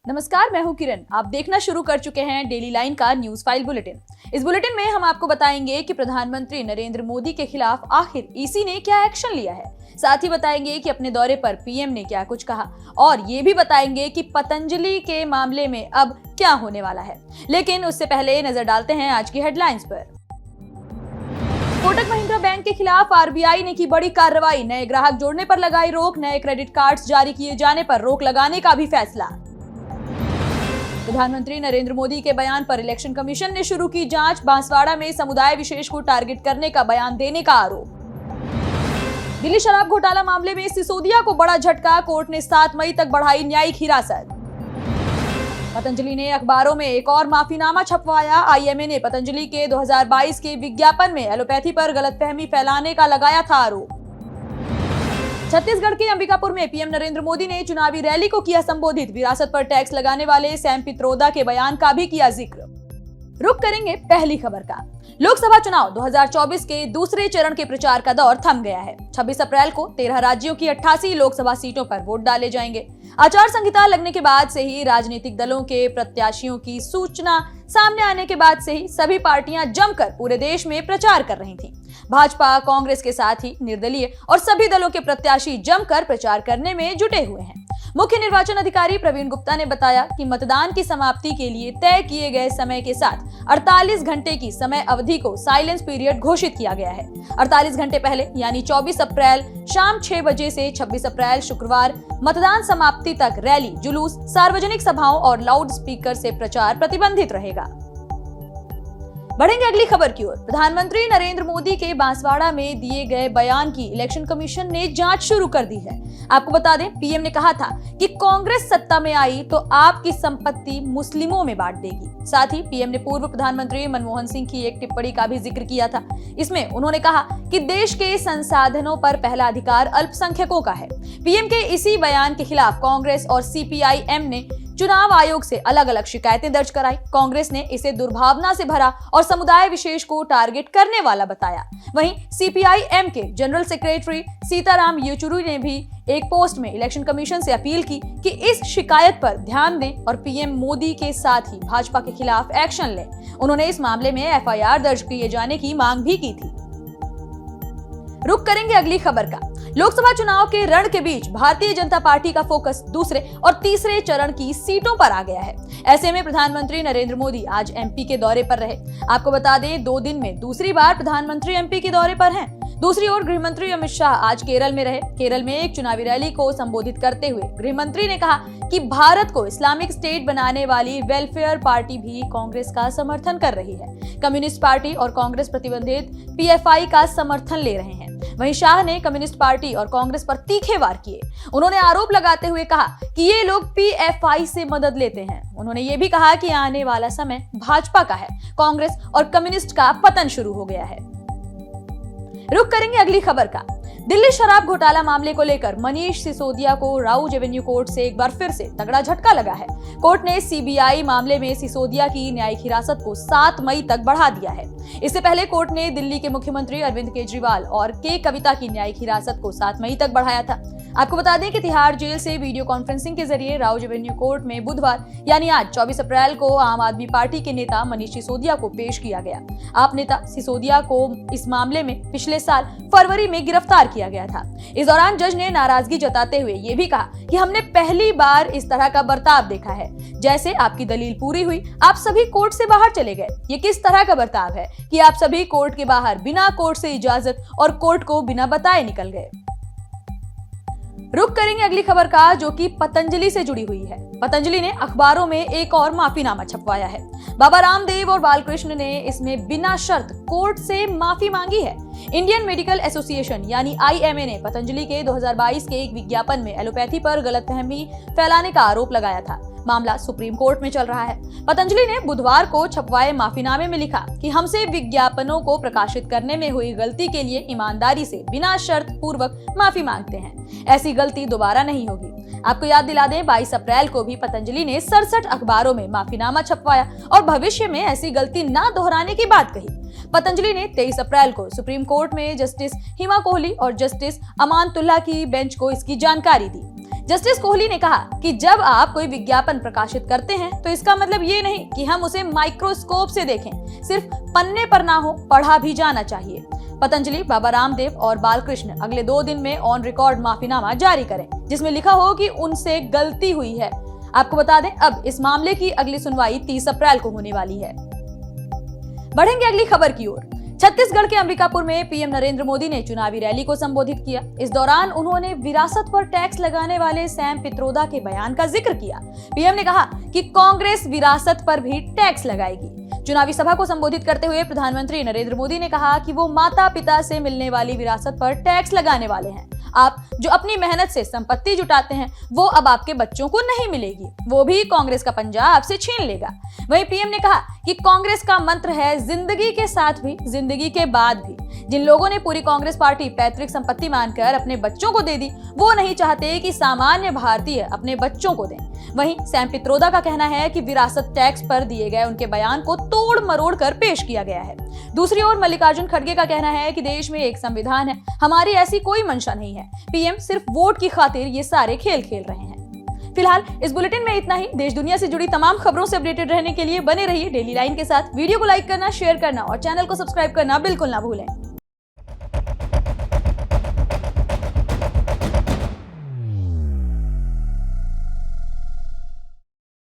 नमस्कार, मैं हूं किरण। आप देखना शुरू कर चुके हैं डेली लाइन का न्यूज फाइल बुलेटिन। इस बुलेटिन में हम आपको बताएंगे कि प्रधानमंत्री नरेंद्र मोदी के खिलाफ आखिर ईसी ने क्या एक्शन लिया है। साथ ही बताएंगे कि अपने दौरे पर पीएम ने क्या कुछ कहा और ये भी बताएंगे कि पतंजलि के मामले में अब क्या होने वाला है। लेकिन उससे पहले नजर डालते हैं आज की हेडलाइंस पर। कोटक महिंद्रा बैंक के खिलाफ आरबीआई ने की बड़ी कार्रवाई। नए ग्राहक जोड़ने पर लगाई रोक, नए क्रेडिट कार्ड्स जारी किए जाने पर रोक लगाने का भी फैसला। प्रधानमंत्री नरेंद्र मोदी के बयान पर इलेक्शन कमीशन ने शुरू की जांच। बांसवाड़ा में समुदाय विशेष को टारगेट करने का बयान देने का आरोप। दिल्ली शराब घोटाला मामले में सिसोदिया को बड़ा झटका, कोर्ट ने 7 मई तक बढ़ाई न्यायिक हिरासत। पतंजलि ने अखबारों में एक और माफीनामा छपवाया। आईएमए ने पतंजलि के 2022 के विज्ञापन में एलोपैथी पर गलतफहमी फैलाने का लगाया था आरोप। छत्तीसगढ़ के अंबिकापुर में पीएम नरेंद्र मोदी ने चुनावी रैली को किया संबोधित। विरासत पर टैक्स लगाने वाले सैम पित्रोदा के बयान का भी किया जिक्र। रुक करेंगे पहली खबर का। लोकसभा चुनाव 2024 के दूसरे चरण के प्रचार का दौर थम गया है। 26 अप्रैल को 13 राज्यों की 88 लोकसभा सीटों पर वोट डाले जाएंगे। आचार संहिता लगने के बाद से ही राजनीतिक दलों के प्रत्याशियों की सूचना सामने आने के बाद से ही सभी पार्टियां जमकर पूरे देश में प्रचार कर रही थीं। भाजपा, कांग्रेस के साथ ही निर्दलीय और सभी दलों के प्रत्याशी जमकर प्रचार करने में जुटे हुए हैं। मुख्य निर्वाचन अधिकारी प्रवीण गुप्ता ने बताया कि मतदान की समाप्ति के लिए तय किए गए समय के साथ 48 घंटे की समय अवधि को साइलेंस पीरियड घोषित किया गया है। 48 घंटे पहले यानी 24 अप्रैल शाम 6 बजे से 26 अप्रैल शुक्रवार मतदान समाप्ति तक रैली, जुलूस, सार्वजनिक सभाओं और लाउड स्पीकर से प्रचार प्रतिबंधित रहेगा। बढ़ेंगे अगली खबर की ओर। प्रधानमंत्री नरेंद्र मोदी के बांसवाड़ा में दिए गए बयान की इलेक्शन कमीशन ने जांच शुरू कर दी है। आपको बता दें, पीएम ने कहा था कि कांग्रेस सत्ता में आई तो आपकी संपत्ति मुस्लिमों में बांट देगी। साथ ही पीएम ने पूर्व प्रधानमंत्री मनमोहन सिंह की एक टिप्पणी का भी जिक्र किया था। इसमें उन्होंने कहा कि देश के संसाधनों पर पहला अधिकार अल्पसंख्यकों का है। पीएम के इसी बयान के खिलाफ कांग्रेस और सीपीआई-एम ने चुनाव आयोग से अलग अलग शिकायतें दर्ज कराई। कांग्रेस ने इसे दुर्भावना से भरा और समुदाय विशेष को टारगेट करने वाला बताया। वहीं सीपीआई-एम के जनरल सेक्रेटरी सीताराम येचुरी ने भी एक पोस्ट में इलेक्शन कमीशन से अपील की कि इस शिकायत पर ध्यान दें और पीएम मोदी के साथ ही भाजपा के खिलाफ एक्शन लें। उन्होंने इस मामले में एफआईआर दर्ज किए जाने की मांग भी की थी। रुक करेंगे अगली खबर का। लोकसभा चुनाव के रण के बीच भारतीय जनता पार्टी का फोकस दूसरे और तीसरे चरण की सीटों पर आ गया है। ऐसे में प्रधानमंत्री नरेंद्र मोदी आज एमपी के दौरे पर रहे। आपको बता दें, 2 दिन में दूसरी बार प्रधानमंत्री एमपी के दौरे पर हैं। दूसरी ओर गृहमंत्री अमित शाह आज केरल में रहे। केरल में एक चुनावी रैली को संबोधित करते हुए गृहमंत्री ने कहा कि भारत को इस्लामिक स्टेट बनाने वाली वेलफेयर पार्टी भी कांग्रेस का समर्थन कर रही है। कम्युनिस्ट पार्टी और कांग्रेस प्रतिबंधित पीएफआई का समर्थन ले रहे हैं। वहीं शाह ने कम्युनिस्ट पार्टी और कांग्रेस पर तीखे वार किए। उन्होंने आरोप लगाते हुए कहा कि ये लोग पीएफआई से मदद लेते हैं। उन्होंने ये भी कहा कि आने वाला समय भाजपा का है, कांग्रेस और कम्युनिस्ट का पतन शुरू हो गया है। रुक करेंगे अगली खबर का। दिल्ली शराब घोटाला मामले को लेकर मनीष सिसोदिया को राउज एवेन्यू कोर्ट से एक बार फिर से तगड़ा झटका लगा है। कोर्ट ने सीबीआई मामले में सिसोदिया की न्यायिक हिरासत को 7 मई तक बढ़ा दिया है। इससे पहले कोर्ट ने दिल्ली के मुख्यमंत्री अरविंद केजरीवाल और के कविता की न्यायिक हिरासत को 7 मई तक बढ़ाया था। आपको बता दें कि तिहाड़ जेल से वीडियो कॉन्फ्रेंसिंग के जरिए राउज एवेन्यू कोर्ट में बुधवार यानी आज 24 अप्रैल को आम आदमी पार्टी के नेता मनीष सिसोदिया को पेश किया गया। आप नेता सिसोदिया को इस मामले में पिछले साल फरवरी में गिरफ्तार किया गया था। इस दौरान जज ने नाराजगी जताते हुए ये भी कहा कि हमने पहली बार इस तरह का बर्ताव देखा है। जैसे आपकी दलील पूरी हुई, आप सभी कोर्ट से बाहर चले गए। ये किस तरह का बर्ताव है कि आप सभी कोर्ट के बाहर बिना कोर्ट से इजाजत और कोर्ट को बिना बताए निकल गए। रुक करेंगे अगली खबर का, जो कि पतंजलि से जुड़ी हुई है। पतंजलि ने अखबारों में एक और माफीनामा छपवाया है। बाबा रामदेव और बालकृष्ण ने इसमें बिना शर्त कोर्ट से माफी मांगी है। इंडियन मेडिकल एसोसिएशन यानी आईएमए ने पतंजलि के 2022 के एक विज्ञापन में एलोपैथी पर गलतफहमी फैलाने का आरोप लगाया था। मामला सुप्रीम कोर्ट में चल रहा है। पतंजलि ने बुधवार को छपवाए माफीनामे में लिखा कि हमसे विज्ञापनों को प्रकाशित करने में हुई गलती के लिए ईमानदारी से बिना शर्त पूर्वक माफी मांगते हैं। ऐसी गलती दोबारा नहीं होगी। आपको याद दिला दें, 22 अप्रैल को भी पतंजलि ने 67 अखबारों में माफीनामा छपवाया और भविष्य में ऐसी गलती न दोहराने की बात कही। पतंजलि ने 23 अप्रैल को सुप्रीम कोर्ट में जस्टिस हिमा कोहली और जस्टिस अमानतुल्ला की बेंच को इसकी जानकारी दी। जस्टिस कोहली ने कहा कि जब आप कोई विज्ञापन प्रकाशित करते हैं तो इसका मतलब ये नहीं कि हम उसे माइक्रोस्कोप से देखें, सिर्फ पन्ने पर ना हो, पढ़ा भी जाना चाहिए। पतंजलि, बाबा रामदेव और बालकृष्ण अगले 2 दिन में ऑन रिकॉर्ड माफीनामा जारी करें, जिसमें लिखा हो कि उनसे गलती हुई है। आपको बता दें, अब इस मामले की अगली सुनवाई 30 अप्रैल को होने वाली है। बढ़ेंगे अगली खबर की ओर। छत्तीसगढ़ के अंबिकापुर में पीएम नरेंद्र मोदी ने चुनावी रैली को संबोधित किया। इस दौरान उन्होंने विरासत पर टैक्स लगाने वाले सैम पित्रोदा के बयान का जिक्र किया। पीएम ने कहा कि कांग्रेस विरासत पर भी टैक्स लगाएगी। चुनावी सभा को संबोधित करते हुए प्रधानमंत्री नरेंद्र मोदी ने कहा कि वो माता पिता से मिलने वाली विरासत पर टैक्स लगाने वाले हैं। आप जो अपनी मेहनत से संपत्ति जुटाते हैं वो अब आपके बच्चों को नहीं मिलेगी, वो भी कांग्रेस का पंजा आपसे छीन लेगा। वहीं पीएम ने कहा कि कांग्रेस का मंत्र है जिंदगी के साथ भी, जिंदगी के बाद भी। जिन लोगों ने पूरी कांग्रेस पार्टी पैतृक संपत्ति मानकर अपने बच्चों को दे दी, वो नहीं चाहते कि सामान्य भारतीय अपने बच्चों को दें। वहीं सैम पित्रोदा का कहना है कि विरासत टैक्स पर दिए गए उनके बयान को तोड़ मरोड़ कर पेश किया गया है। दूसरी ओर मल्लिकार्जुन खड़गे का कहना है कि देश में एक संविधान है, हमारी ऐसी कोई मंशा नहीं है। पीएम सिर्फ वोट की खातिर ये सारे खेल खेल रहे हैं। फिलहाल इस बुलेटिन में इतना ही। देश दुनिया से जुड़ी तमाम खबरों से अपडेटेड रहने के लिए बने रहिए डेली लाइन के साथ। वीडियो को लाइक करना, शेयर करना और चैनल को सब्सक्राइब करना बिल्कुल ना भूलें।